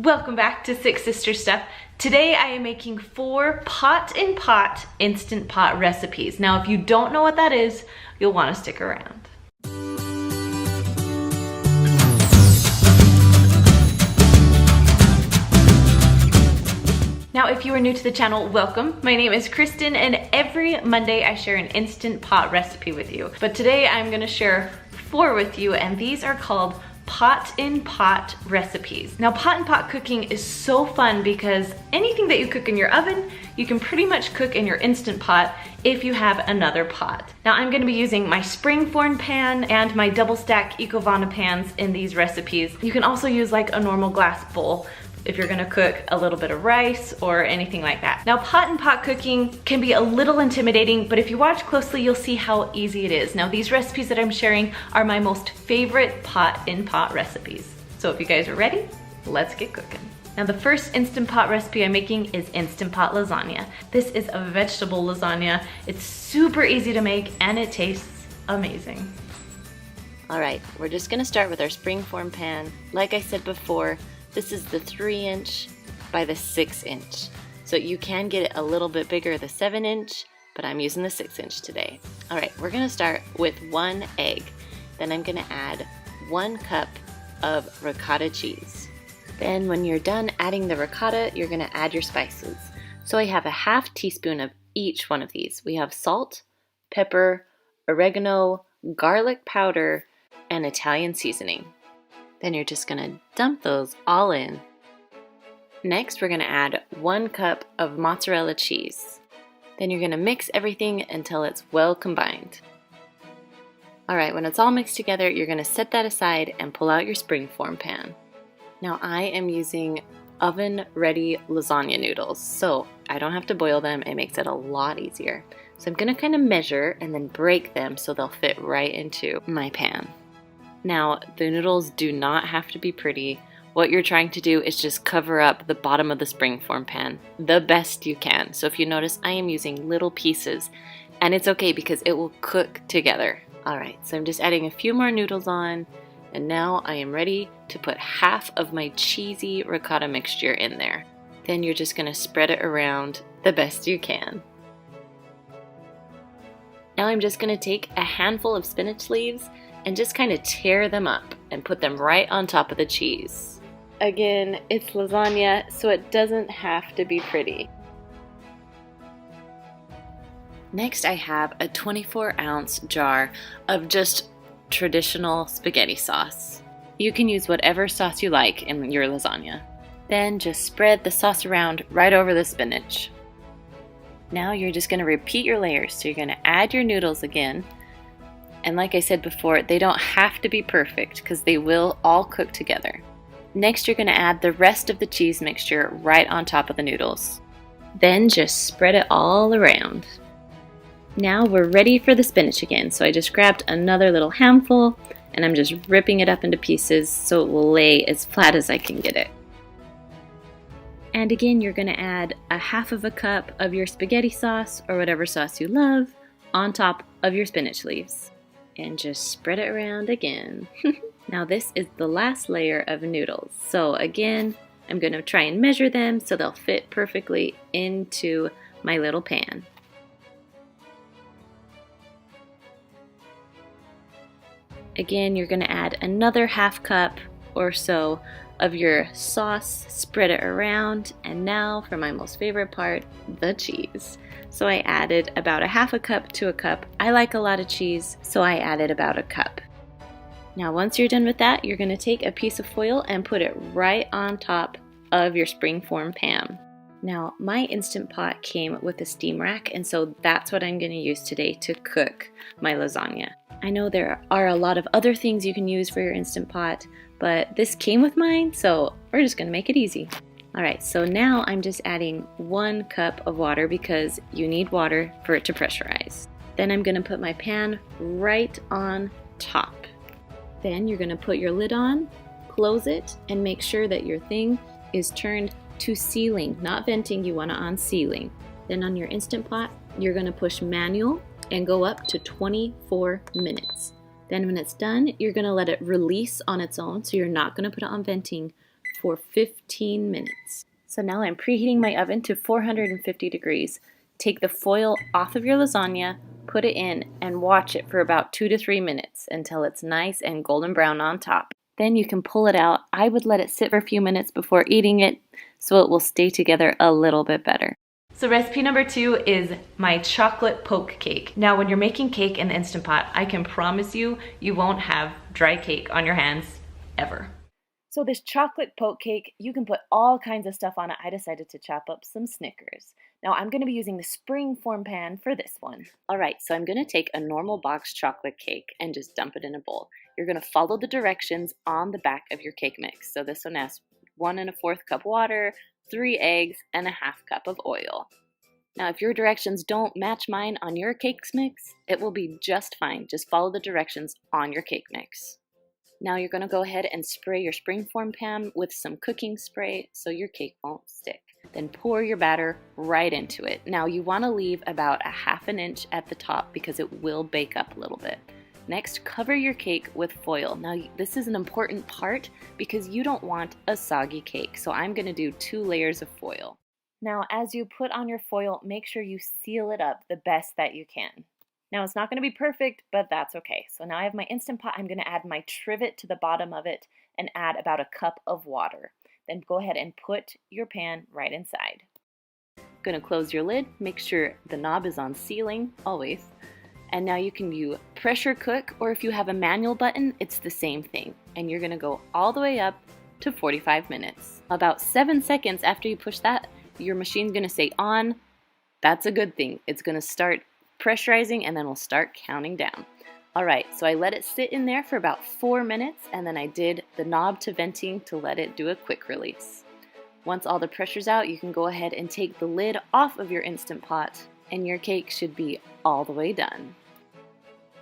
Welcome back to sixSister Stuff. Today I am making 4 pot-in-pot Instant Pot recipes. Now if you don't know what that is, you'll want to stick around. Now if you are new to the channel, welcome. My name is Kristen and every Monday I share an Instant Pot recipe with you. But today I'm going to share 4 with you, and these are called pot-in-pot recipes. Now pot-in-pot cooking is so fun because anything that you cook in your oven, you can pretty much cook in your Instant Pot if you have another pot. Now I'm going to be using my springform pan and my double stack Ecovana pans in these recipes. You can also use like a normal glass bowl if you're gonna cook a little bit of rice or anything like that. Now pot-in-pot cooking can be a little intimidating, but if you watch closely, you'll see how easy it is. Now these recipes that I'm sharing are my most favorite pot-in-pot recipes. So if you guys are ready, let's get cooking. Now the first Instant Pot recipe I'm making is Instant Pot lasagna. This is a vegetable lasagna. It's super easy to make and it tastes amazing. All right, we're just gonna start with our springform pan. Like I said before, this is the 3" by the 6". So you can get it a little bit bigger, the 7", but I'm using the 6" today. All right, we're gonna start with 1 egg. Then I'm gonna add 1 cup of ricotta cheese. Then when you're done adding the ricotta, you're gonna add your spices. So I have a ½ teaspoon of each one of these. We have salt, pepper, oregano, garlic powder, and Italian seasoning. Then you're just gonna dump those all in. Next, we're gonna add 1 cup of mozzarella cheese. Then you're gonna mix everything until it's well combined. All right, when it's all mixed together, you're gonna set that aside and pull out your springform pan. Now I am using oven-ready lasagna noodles, so I don't have to boil them. It makes it a lot easier. So I'm gonna kind of measure and then break them so they'll fit right into my pan. Now, the noodles do not have to be pretty. What you're trying to do is just cover up the bottom of the springform pan the best you can. So if you notice, I am using little pieces, and it's okay because it will cook together. All right, so I'm just adding a few more noodles on, and now I am ready to put half of my cheesy ricotta mixture in there. Then you're just gonna spread it around the best you can. Now I'm just gonna take a handful of spinach leaves and just kind of tear them up and put them right on top of the cheese. Again, it's lasagna, so it doesn't have to be pretty. Next, I have a 24-ounce jar of just traditional spaghetti sauce. You can use whatever sauce you like in your lasagna. Then just spread the sauce around right over the spinach. Now you're just going to repeat your layers. So you're going to add your noodles again. And like I said before, they don't have to be perfect because they will all cook together. Next, you're going to add the rest of the cheese mixture right on top of the noodles. Then just spread it all around. Now we're ready for the spinach again. So I just grabbed another little handful and I'm just ripping it up into pieces so it will lay as flat as I can get it. And again, you're going to add a ½ cup of your spaghetti sauce or whatever sauce you love on top of your spinach leaves. And just spread it around again. Now this is the last layer of noodles. So again, I'm gonna try and measure them so they'll fit perfectly into my little pan. Again, you're gonna add another ½ cup or so of your sauce, spread it around, and now for my most favorite part, the cheese. So I added about a ½ cup to a cup. I like a lot of cheese, so I added about a cup. Now once you're done with that, you're gonna take a piece of foil and put it right on top of your springform pan. Now my Instant Pot came with a steam rack, and so that's what I'm gonna use today to cook my lasagna. I know there are a lot of other things you can use for your Instant Pot, but this came with mine, so we're just gonna make it easy. All right, so now I'm just adding 1 cup of water because you need water for it to pressurize. Then I'm gonna put my pan right on top. Then you're gonna put your lid on, close it, and make sure that your thing is turned to sealing, not venting, you want it on sealing. Then on your Instant Pot, you're gonna push manual and go up to 24 minutes. Then when it's done, you're gonna let it release on its own, so you're not gonna put it on venting for 15 minutes. So now I'm preheating my oven to 450 degrees. Take the foil off of your lasagna, put it in, and watch it for about 2 to 3 minutes until it's nice and golden brown on top. Then you can pull it out. I would let it sit for a few minutes before eating it so it will stay together a little bit better. So recipe number 2 is my chocolate poke cake. Now when you're making cake in the Instant Pot, I can promise you, you won't have dry cake on your hands ever. So this chocolate poke cake, you can put all kinds of stuff on it. I decided to chop up some Snickers. Now I'm going to be using the springform pan for this one. Alright, so I'm going to take a normal box chocolate cake and just dump it in a bowl. You're going to follow the directions on the back of your cake mix. So this one has 1 1/4 cup water, 3 eggs, and a 1/2 cup of oil. Now if your directions don't match mine on your cake mix, it will be just fine. Just follow the directions on your cake mix. Now you're going to go ahead and spray your springform pan with some cooking spray so your cake won't stick. Then pour your batter right into it. Now you want to leave about a 1/2 inch at the top because it will bake up a little bit. Next, cover your cake with foil. Now this is an important part because you don't want a soggy cake. So I'm going to do 2 layers of foil. Now as you put on your foil, make sure you seal it up the best that you can. Now it's not going to be perfect, but that's okay. So now I have my Instant Pot. I'm going to add my trivet to the bottom of it and add about 1 cup of water. Then go ahead and put your pan right inside. Going to close your lid. Make sure the knob is on sealing, always. And now you can do pressure cook, or if you have a manual button, it's the same thing. And you're going to go all the way up to 45 minutes. About 7 seconds after you push that, your machine's going to say on. That's a good thing. It's going to start pressurizing and then we'll start counting down. Alright, so I let it sit in there for about 4 minutes and then I did the knob to venting to let it do a quick release. Once all the pressure's out, you can go ahead and take the lid off of your Instant Pot and your cake should be all the way done.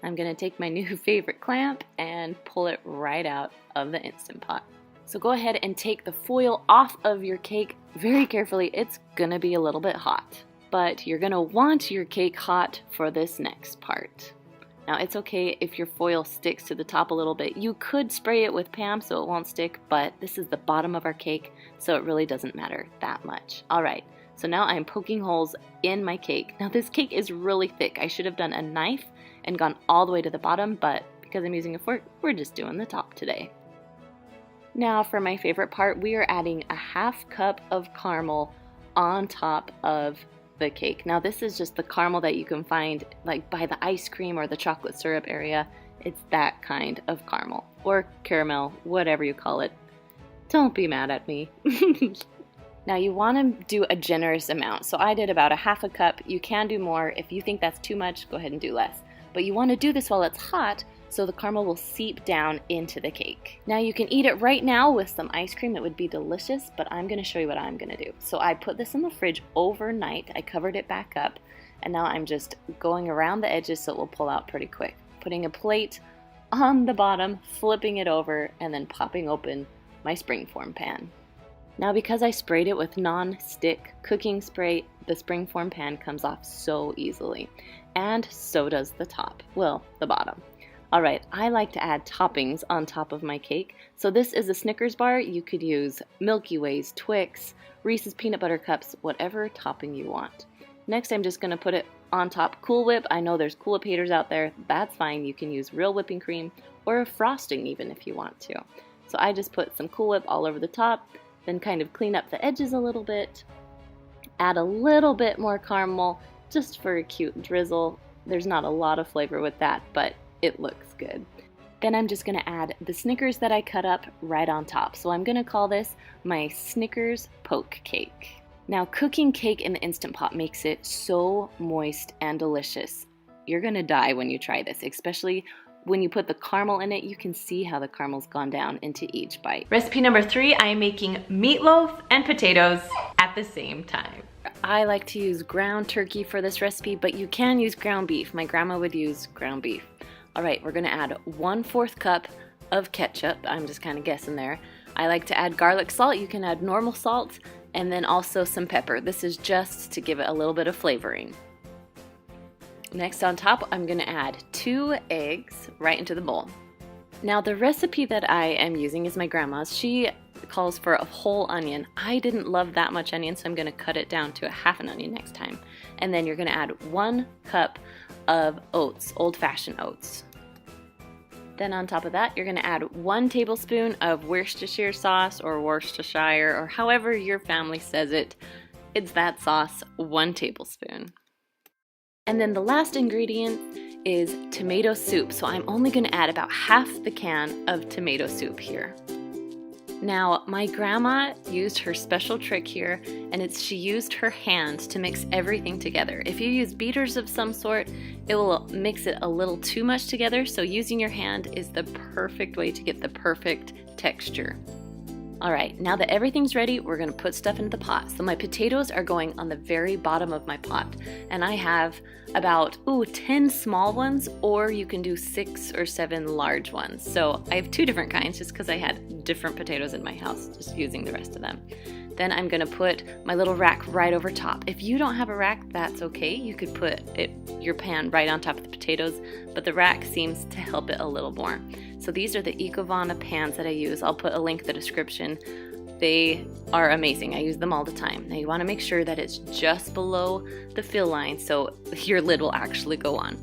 I'm going to take my new favorite clamp and pull it right out of the Instant Pot. So go ahead and take the foil off of your cake very carefully. It's going to be a little bit hot. But you're going to want your cake hot for this next part. Now it's okay if your foil sticks to the top a little bit. You could spray it with Pam so it won't stick, but this is the bottom of our cake, so it really doesn't matter that much. Alright, so now I'm poking holes in my cake. Now this cake is really thick. I should have done a knife and gone all the way to the bottom, but because I'm using a fork, we're just doing the top today. Now for my favorite part, we are adding a 1/2 cup of caramel on top of the cake. Now this is just the caramel that you can find like by the ice cream or the chocolate syrup area. It's that kind of caramel or caramel, whatever you call it. Don't be mad at me. Now you want to do a generous amount. So I did about a 1/2 cup. You can do more. If you think that's too much, go ahead and do less. But you want to do this while it's hot so the caramel will seep down into the cake. Now you can eat it right now with some ice cream. It would be delicious, but I'm going to show you what I'm going to do. So I put this in the fridge overnight. I covered it back up, and now I'm just going around the edges so it will pull out pretty quick. Putting a plate on the bottom, flipping it over, and then popping open my springform pan. Now because I sprayed it with non-stick cooking spray, the springform pan comes off so easily. And so does the top. Well, the bottom. Alright, I like to add toppings on top of my cake. So this is a Snickers bar. You could use Milky Ways, Twix, Reese's Peanut Butter Cups, whatever topping you want. Next, I'm just going to put it on top Cool Whip. I know there's Cool Whip haters out there. That's fine. You can use real whipping cream or a frosting even if you want to. So I just put some Cool Whip all over the top, then kind of clean up the edges a little bit. Add a little bit more caramel just for a cute drizzle. There's not a lot of flavor with that, but it looks good. Then I'm just going to add the Snickers that I cut up right on top. So I'm going to call this my Snickers poke cake. Now cooking cake in the Instant Pot makes it so moist and delicious. You're going to die when you try this, especially when you put the caramel in it. You can see how the caramel's gone down into each bite. Recipe number 3, I am making meatloaf and potatoes at the same time. I like to use ground turkey for this recipe, but you can use ground beef. My grandma would use ground beef. Alright, we're going to add 1/4 cup of ketchup. I'm just kind of guessing there. I like to add garlic salt. You can add normal salt and then also some pepper. This is just to give it a little bit of flavoring. Next on top, I'm going to add 2 eggs right into the bowl. Now the recipe that I am using is my grandma's. She calls for a whole onion. I didn't love that much onion, so I'm going to cut it down to a half an onion next time. And then you're going to add 1 cup of oats, old-fashioned oats. Then on top of that, you're going to add 1 tablespoon of Worcestershire sauce, or Worcestershire, or however your family says it. It's that sauce, 1 tablespoon. And then the last ingredient is tomato soup. So I'm only going to add about half the can of tomato soup here. Now, my grandma used her special trick here, and she used her hand to mix everything together. If you use beaters of some sort, it will mix it a little too much together, so using your hand is the perfect way to get the perfect texture. Alright, now that everything's ready, we're going to put stuff into the pot. So my potatoes are going on the very bottom of my pot, and I have about 10 small ones, or you can do 6 or 7 large ones. So I have 2 different kinds just because I had different potatoes in my house, just using the rest of them. Then I'm going to put my little rack right over top. If you don't have a rack, that's okay. You could put your pan right on top of the potatoes, but the rack seems to help it a little more. So these are the iwll pans that I use. I'll put a link in the description. They are amazing. I use them all the time. Now you want to make sure that it's just below the fill line so your lid will actually go on.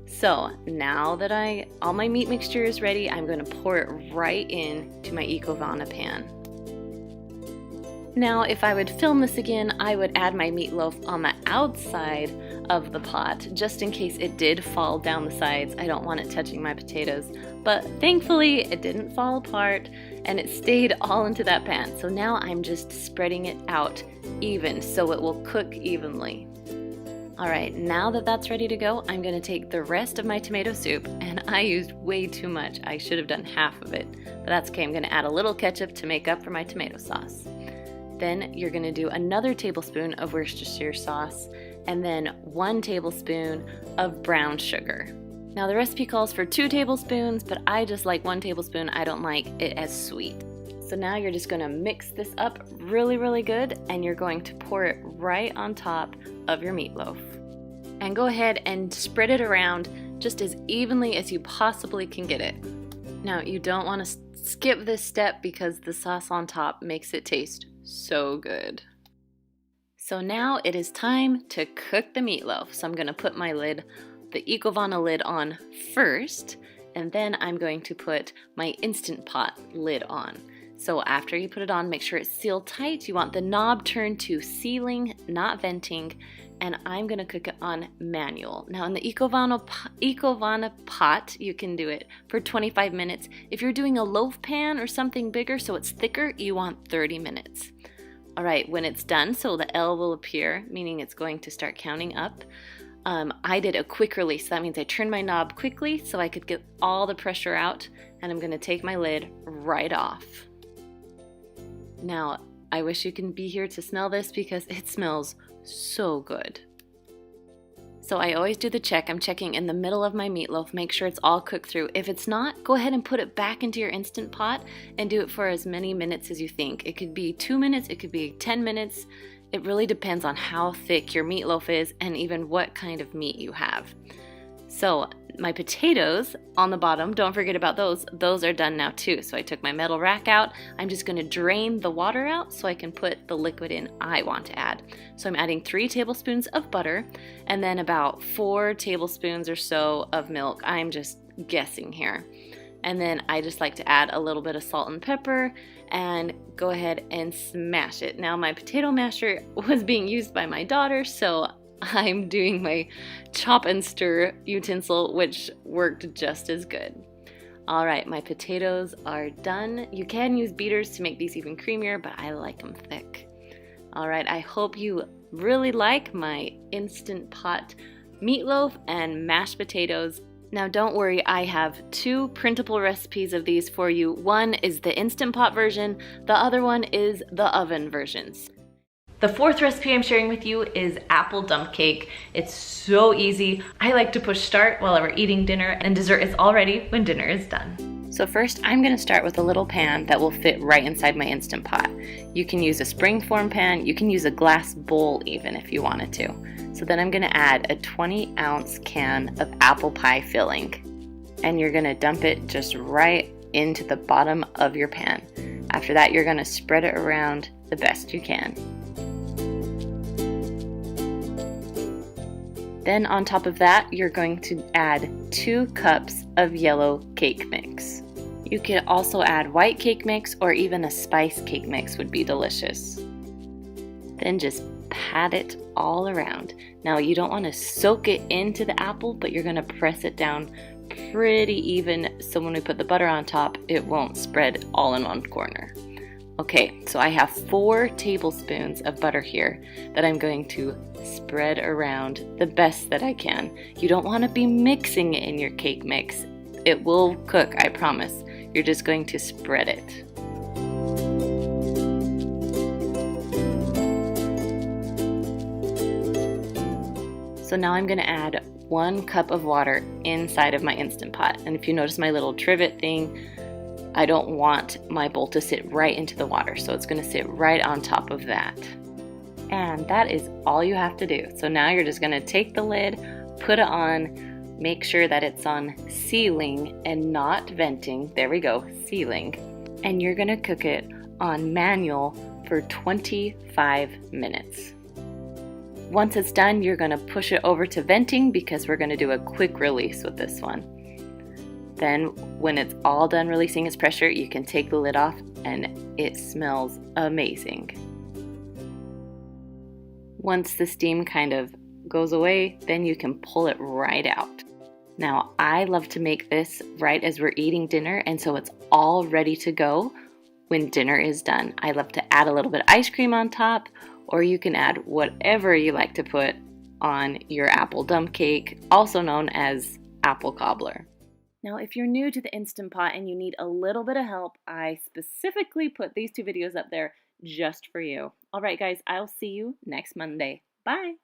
So now that all my meat mixture is ready, I'm going to pour it right into my iwll pan. Now, if I would film this again, I would add my meatloaf on the outside of the pot, just in case it did fall down the sides. I don't want it touching my potatoes, but thankfully it didn't fall apart and it stayed all into that pan. So now I'm just spreading it out even so it will cook evenly. Alright, now that that's ready to go, I'm going to take the rest of my tomato soup, and I used way too much. I should have done half of it, but that's okay. I'm going to add a little ketchup to make up for my tomato sauce. Then you're going to do another tablespoon of Worcestershire sauce, and then 1 tablespoon of brown sugar. Now the recipe calls for 2 tablespoons, but I just like 1 tablespoon. I don't like it as sweet. So now you're just going to mix this up really, really good, and you're going to pour it right on top of your meatloaf. And go ahead and spread it around just as evenly as you possibly can get it. Now you don't want to skip this step because the sauce on top makes it taste so good. So now it is time to cook the meatloaf. So I'm going to put the iwll lid on first, and then I'm going to put my Instant Pot lid on. So after you put it on, make sure it's sealed tight. You want the knob turned to sealing, not venting, and I'm going to cook it on manual. Now in the iwll pot, you can do it for 25 minutes. If you're doing a loaf pan or something bigger so it's thicker, you want 30 minutes. Alright, when it's done, so the L will appear, meaning it's going to start counting up. I did a quick release. That means I turned my knob quickly so I could get all the pressure out, and I'm going to take my lid right off. Now, I wish you can be here to smell this because it smells so good. So I always do the check. I'm checking in the middle of my meatloaf, make sure it's all cooked through. If it's not, go ahead and put it back into your Instant Pot and do it for as many minutes as you think. It could be 2 minutes, it could be 10 minutes. It really depends on how thick your meatloaf is and even what kind of meat you have. So my potatoes on the bottom, don't forget about those. Those are done now too. So I took my metal rack out. I'm just going to drain the water out so I can put the liquid in I want to add. So I'm adding 3 tablespoons of butter and then about 4 tablespoons or so of milk. I'm just guessing here. And then I just like to add a little bit of salt and pepper and go ahead and smash it. Now my potato masher was being used by my daughter, so I'm doing my chop and stir utensil, which worked just as good. Alright, my potatoes are done. You can use beaters to make these even creamier, but I like them thick. Alright, I hope you really like my Instant Pot meatloaf and mashed potatoes. Now don't worry, I have 2 printable recipes of these for you. One is the Instant Pot version, the other one is the oven versions. The 4th recipe I'm sharing with you is apple dump cake. It's so easy. I like to push start while we're eating dinner, and dessert is all ready when dinner is done. So first, I'm going to start with a little pan that will fit right inside my Instant Pot. You can use a springform pan, you can use a glass bowl even if you wanted to. So then I'm going to add a 20-ounce can of apple pie filling, and you're going to dump it just right into the bottom of your pan. After that, you're gonna spread it around the best you can. Then on top of that, you're going to add 2 cups of yellow cake mix. You could also add white cake mix or even a spice cake mix would be delicious. Then just pat it all around. Now you don't want to soak it into the apple, but you're going to press it down pretty even so when we put the butter on top, it won't spread all in one corner. Okay, so I have 4 tablespoons of butter here that I'm going to spread around the best that I can. You don't want to be mixing it in your cake mix. It will cook, I promise. You're just going to spread it. So now I'm going to add 1 cup of water inside of my Instant Pot. And if you notice my little trivet thing, I don't want my bowl to sit right into the water, so it's going to sit right on top of that. And that is all you have to do. So now you're just going to take the lid, put it on, make sure that it's on sealing and not venting. There we go, sealing. And you're going to cook it on manual for 25 minutes. Once it's done, you're going to push it over to venting because we're going to do a quick release with this one. Then when it's all done releasing its pressure, you can take the lid off and it smells amazing. Once the steam kind of goes away, then you can pull it right out. Now I love to make this right as we're eating dinner, and so it's all ready to go when dinner is done. I love to add a little bit of ice cream on top, or you can add whatever you like to put on your apple dump cake, also known as apple cobbler. Now, if you're new to the Instant Pot and you need a little bit of help, I specifically put these 2 videos up there just for you. All right, guys, I'll see you next Monday. Bye.